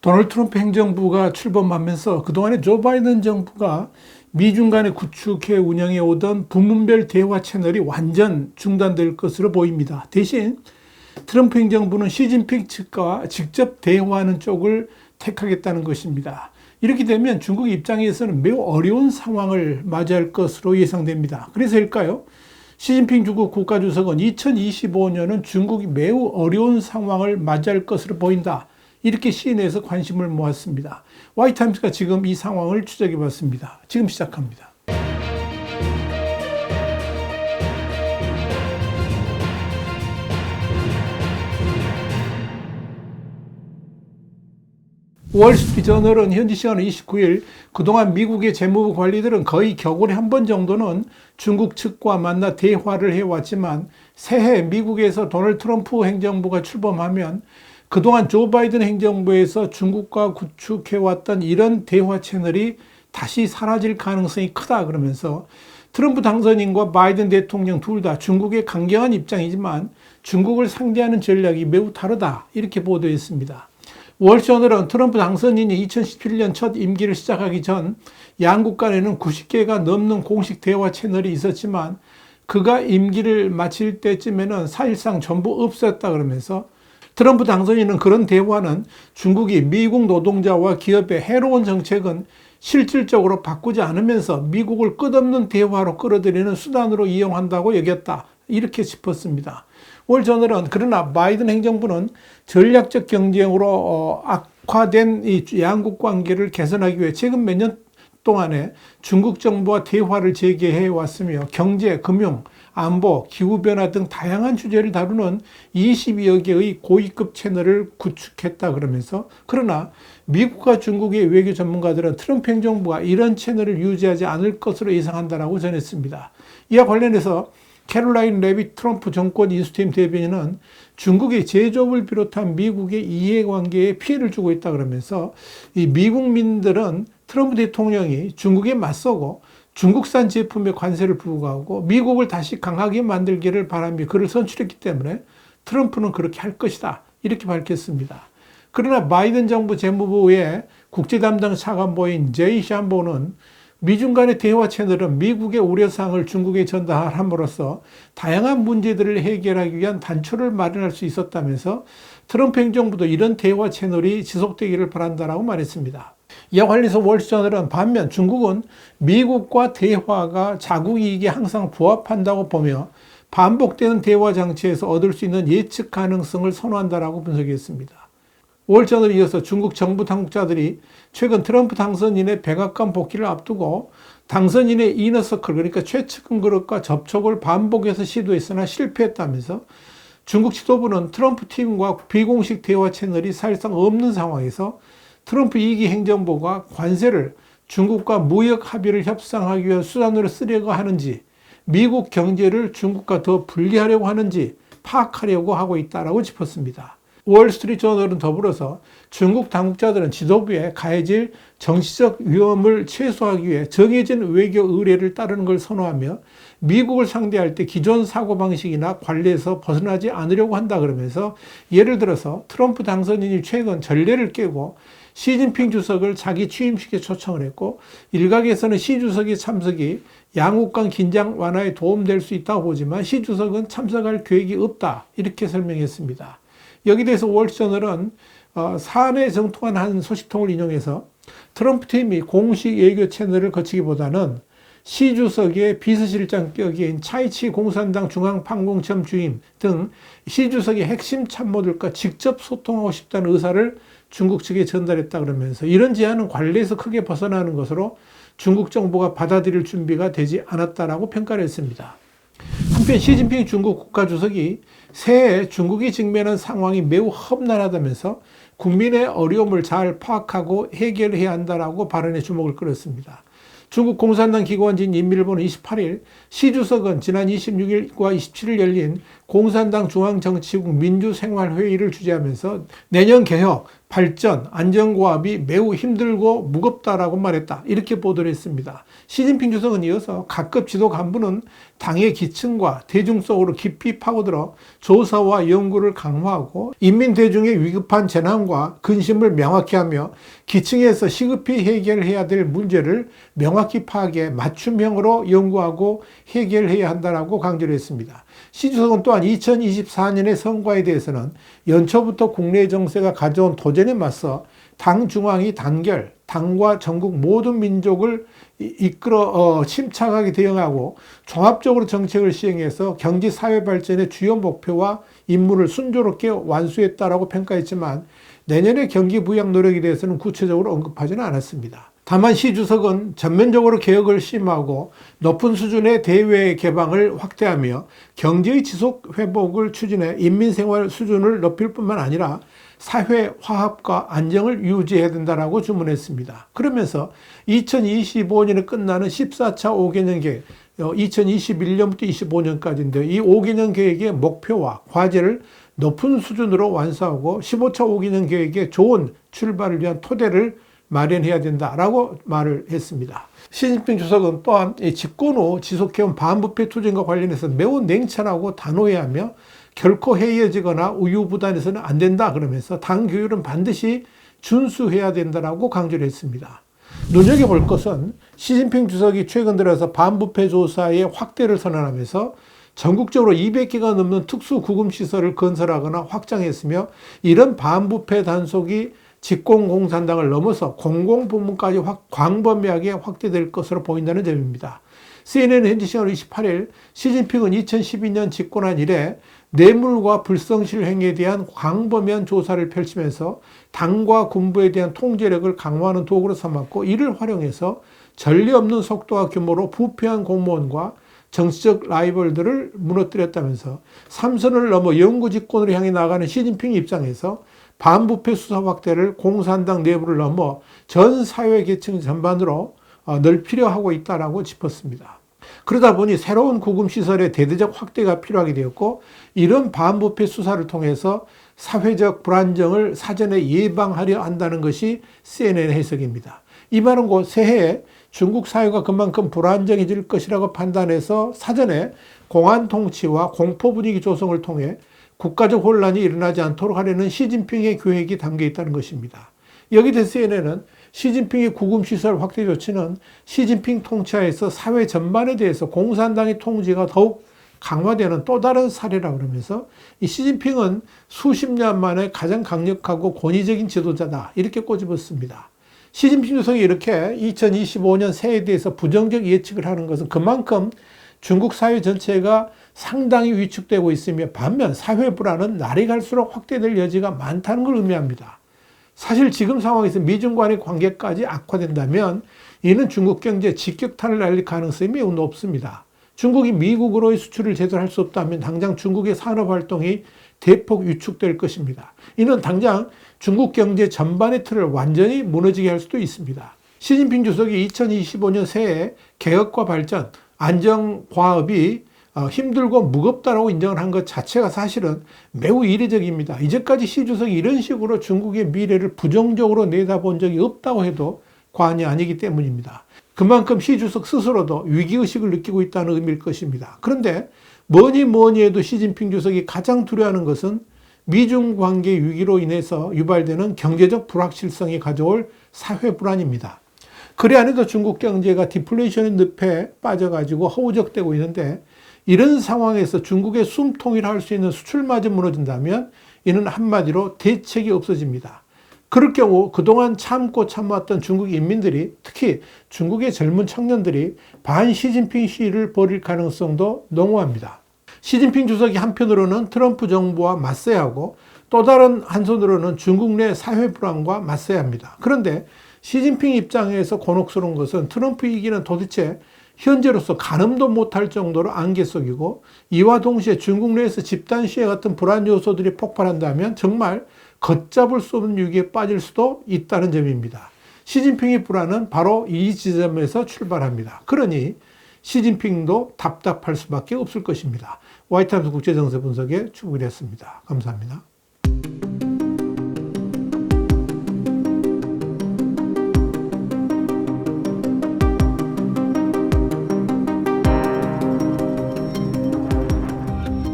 도널드 트럼프 행정부가 출범하면서 그동안에 조 바이든 정부가 미중 간의 구축해 운영해 오던 부문별 대화 채널이 완전 중단될 것으로 보입니다. 대신 트럼프 행정부는 시진핑 측과 직접 대화하는 쪽을 택하겠다는 것입니다. 이렇게 되면 중국 입장에서는 매우 어려운 상황을 맞이할 것으로 예상됩니다. 그래서일까요? 시진핑 중국 국가주석은 2025년은 중국이 매우 어려운 상황을 맞이할 것으로 보인다. 이렇게 시인해서 관심을 모았습니다. 와이타임스가 지금 이 상황을 추적해 봤습니다. 지금 시작합니다. 월스트리트저널은 현지 시간 29일 그동안 미국의 재무부 관리들은 거의 겨울에 한 번 정도는 중국 측과 만나 대화를 해왔지만 새해 미국에서 도널드 트럼프 행정부가 출범하면 그동안 조 바이든 행정부에서 중국과 구축해왔던 이런 대화 채널이 다시 사라질 가능성이 크다 그러면서 트럼프 당선인과 바이든 대통령 둘 다 중국의 강경한 입장이지만 중국을 상대하는 전략이 매우 다르다 이렇게 보도했습니다. 월저널은 트럼프 당선인이 2017년 첫 임기를 시작하기 전 양국 간에는 90개가 넘는 공식 대화 채널이 있었지만 그가 임기를 마칠 때쯤에는 사실상 전부 없었다 그러면서 트럼프 당선인은 그런 대화는 중국이 미국 노동자와 기업의 해로운 정책은 실질적으로 바꾸지 않으면서 미국을 끝없는 대화로 끌어들이는 수단으로 이용한다고 여겼다. 이렇게 짚었습니다. 월저널은 그러나 바이든 행정부는 전략적 경쟁으로 악화된 이 양국 관계를 개선하기 위해 최근 몇 년 동안에 중국 정부와 대화를 재개해 왔으며 경제, 금융, 안보, 기후변화 등 다양한 주제를 다루는 22여 개의 고위급 채널을 구축했다 그러면서 그러나 미국과 중국의 외교 전문가들은 트럼프 행정부가 이런 채널을 유지하지 않을 것으로 예상한다라고 전했습니다. 이와 관련해서 캐롤라인 레빗 트럼프 정권 인수팀 대변인은 중국이 제조업을 비롯한 미국의 이해관계에 피해를 주고 있다 그러면서 이 미국민들은 트럼프 대통령이 중국에 맞서고 중국산 제품에 관세를 부과하고 미국을 다시 강하게 만들기를 바라며 그를 선출했기 때문에 트럼프는 그렇게 할 것이다. 이렇게 밝혔습니다. 그러나 바이든 정부 재무부의 국제 담당 차관보인 제이 샴보는 미중 간의 대화 채널은 미국의 우려사항을 중국에 전달함으로써 다양한 문제들을 해결하기 위한 단초를 마련할 수 있었다면서 트럼프 행정부도 이런 대화 채널이 지속되기를 바란다라고 말했습니다. 이와 관련해서 월스트리트저널은 반면 중국은 미국과 대화가 자국 이익에 항상 부합한다고 보며 반복되는 대화 장치에서 얻을 수 있는 예측 가능성을 선호한다라고 분석했습니다. 월저널에 이어서 중국 정부 당국자들이 최근 트럼프 당선인의 백악관 복귀를 앞두고 당선인의 이너서클 그러니까 최측근 그룹과 접촉을 반복해서 시도했으나 실패했다면서 중국 지도부는 트럼프 팀과 비공식 대화 채널이 사실상 없는 상황에서 트럼프 2기 행정부가 관세를 중국과 무역 합의를 협상하기 위한 수단으로 쓰려고 하는지 미국 경제를 중국과 더 분리하려고 하는지 파악하려고 하고 있다고 짚었습니다. 월스트리트저널은 더불어서 중국 당국자들은 지도부에 가해질 정치적 위험을 최소화하기 위해 정해진 외교 의례를 따르는 걸 선호하며 미국을 상대할 때 기존 사고방식이나 관례에서 벗어나지 않으려고 한다 그러면서 예를 들어서 트럼프 당선인이 최근 전례를 깨고 시진핑 주석을 자기 취임식에 초청을 했고 일각에서는 시 주석의 참석이 양국 간 긴장 완화에 도움될 수 있다고 보지만 시 주석은 참석할 계획이 없다 이렇게 설명했습니다. 여기에 대해서 월스트리트저널은 사내 정통한 한 소식통을 인용해서 트럼프 팀이 공식 외교 채널을 거치기보다는 시 주석의 비서실장격인 차이치 공산당 중앙판공점 주임 등 시 주석의 핵심 참모들과 직접 소통하고 싶다는 의사를 중국 측에 전달했다 그러면서 이런 제안은 관례에서 크게 벗어나는 것으로 중국 정부가 받아들일 준비가 되지 않았다라고 평가를 했습니다. 한편 시진핑 중국 국가주석이 새해 중국이 직면한 상황이 매우 험난하다면서 국민의 어려움을 잘 파악하고 해결해야 한다라고 발언에 주목을 끌었습니다. 중국 공산당 기관지인 인민일보는 28일 시 주석은 지난 26일과 27일 열린 공산당 중앙정치국 민주생활회의를 주재하면서 내년 개혁, 발전, 안정고합이 매우 힘들고 무겁다라고 말했다. 이렇게 보도를 했습니다. 시진핑 주석은 이어서 각급 지도 간부는 당의 기층과 대중 속으로 깊이 파고들어 조사와 연구를 강화하고 인민대중의 위급한 재난과 근심을 명확히 하며 기층에서 시급히 해결해야 될 문제를 명확히 파악해 맞춤형으로 연구하고 해결해야 한다라고 강조를 했습니다. 시 주석은 또한 2024년의 선거에 대해서는 연초부터 국내 정세가 가져온 도전에 맞서 당 중앙이 단결, 당과 전국 모든 민족을 이끌어 침착하게 대응하고 종합적으로 정책을 시행해서 경제 사회 발전의 주요 목표와 임무를 순조롭게 완수했다라고 평가했지만 내년의 경기 부양 노력에 대해서는 구체적으로 언급하지는 않았습니다. 다만 시 주석은 전면적으로 개혁을 심화하고 높은 수준의 대외 개방을 확대하며 경제의 지속 회복을 추진해 인민생활 수준을 높일 뿐만 아니라 사회 화합과 안정을 유지해야 된다라고 주문했습니다. 그러면서 2025년에 끝나는 14차 5개년 계획, 2021년부터 25년까지인데 이 5개년 계획의 목표와 과제를 높은 수준으로 완수하고 15차 5개년 계획의 좋은 출발을 위한 토대를 마련해야 된다라고 말을 했습니다. 시진핑 주석은 또한 집권 후 지속해온 반부패 투쟁과 관련해서 매우 냉철하고 단호해하며 결코 해이해지거나 우유부단해서는 안 된다 그러면서 당 규율은 반드시 준수해야 된다라고 강조를 했습니다. 눈여겨볼 것은 시진핑 주석이 최근 들어서 반부패 조사의 확대를 선언하면서 전국적으로 200개가 넘는 특수구금시설을 건설하거나 확장했으며 이런 반부패 단속이 집권공산당을 넘어서 공공부문까지 광범위하게 확대될 것으로 보인다는 점입니다. CNN 현지 시간 28일 시진핑은 2012년 집권한 이래 뇌물과 불성실 행위에 대한 광범위한 조사를 펼치면서 당과 군부에 대한 통제력을 강화하는 도구로 삼았고 이를 활용해서 전례 없는 속도와 규모로 부패한 공무원과 정치적 라이벌들을 무너뜨렸다면서 삼선을 넘어 영구 집권으로 향해 나가는 시진핑 입장에서 반부패 수사 확대를 공산당 내부를 넘어 전 사회 계층 전반으로 넓히려 하고 있다라고 짚었습니다. 그러다 보니 새로운 구금시설의 대대적 확대가 필요하게 되었고 이런 반부패 수사를 통해서 사회적 불안정을 사전에 예방하려 한다는 것이 CNN 해석입니다. 이 말은 곧 새해에 중국 사회가 그만큼 불안정해질 것이라고 판단해서 사전에 공안 통치와 공포 분위기 조성을 통해 국가적 혼란이 일어나지 않도록 하려는 시진핑의 계획이 담겨 있다는 것입니다. 여기에 대해서 CNN은 시진핑의 구금시설 확대 조치는 시진핑 통치하에서 사회 전반에 대해서 공산당의 통제가 더욱 강화되는 또 다른 사례라고 그러면서 이 시진핑은 수십 년 만에 가장 강력하고 권위적인 지도자다 이렇게 꼬집었습니다. 시진핑 주석이 이렇게 2025년 새해에 대해서 부정적 예측을 하는 것은 그만큼 중국 사회 전체가 상당히 위축되고 있으며 반면 사회 불안은 날이 갈수록 확대될 여지가 많다는 걸 의미합니다. 사실 지금 상황에서 미중 간의 관계까지 악화된다면 이는 중국 경제에 직격탄을 날릴 가능성이 매우 높습니다. 중국이 미국으로의 수출을 제대로 할 수 없다면 당장 중국의 산업활동이 대폭 위축될 것입니다. 이는 당장 중국 경제 전반의 틀을 완전히 무너지게 할 수도 있습니다. 시진핑 주석이 2025년 새해 개혁과 발전, 안정과업이 힘들고 무겁다라고 인정을 한 것 자체가 사실은 매우 이례적입니다. 이제까지 시 주석이 이런 식으로 중국의 미래를 부정적으로 내다본 적이 없다고 해도 과언이 아니기 때문입니다. 그만큼 시 주석 스스로도 위기의식을 느끼고 있다는 의미일 것입니다. 그런데 뭐니 해도 시진핑 주석이 가장 두려워하는 것은 미중 관계 위기로 인해서 유발되는 경제적 불확실성이 가져올 사회 불안입니다. 그래 안 해도 중국 경제가 디플레이션의 늪에 빠져가지고 허우적대고 있는데 이런 상황에서 중국의 숨통이라 할 수 있는 수출마저 무너진다면 이는 한마디로 대책이 없어집니다. 그럴 경우 그동안 참고 참았던 중국 인민들이 특히 중국의 젊은 청년들이 반 시진핑 시위를 벌일 가능성도 농후합니다. 시진핑 주석이 한편으로는 트럼프 정부와 맞서야 하고 또 다른 한손으로는 중국 내 사회 불안과 맞서야 합니다. 그런데 시진핑 입장에서 곤혹스러운 것은 트럼프 위기는 도대체 현재로서 가늠도 못할 정도로 안개 속이고 이와 동시에 중국 내에서 집단 시해 같은 불안 요소들이 폭발한다면 정말 걷잡을 수 없는 위기에 빠질 수도 있다는 점입니다. 시진핑의 불안은 바로 이 지점에서 출발합니다. 그러니 시진핑도 답답할 수밖에 없을 것입니다. 화이트함스 국제정세 분석의 추국이었습니다. 감사합니다.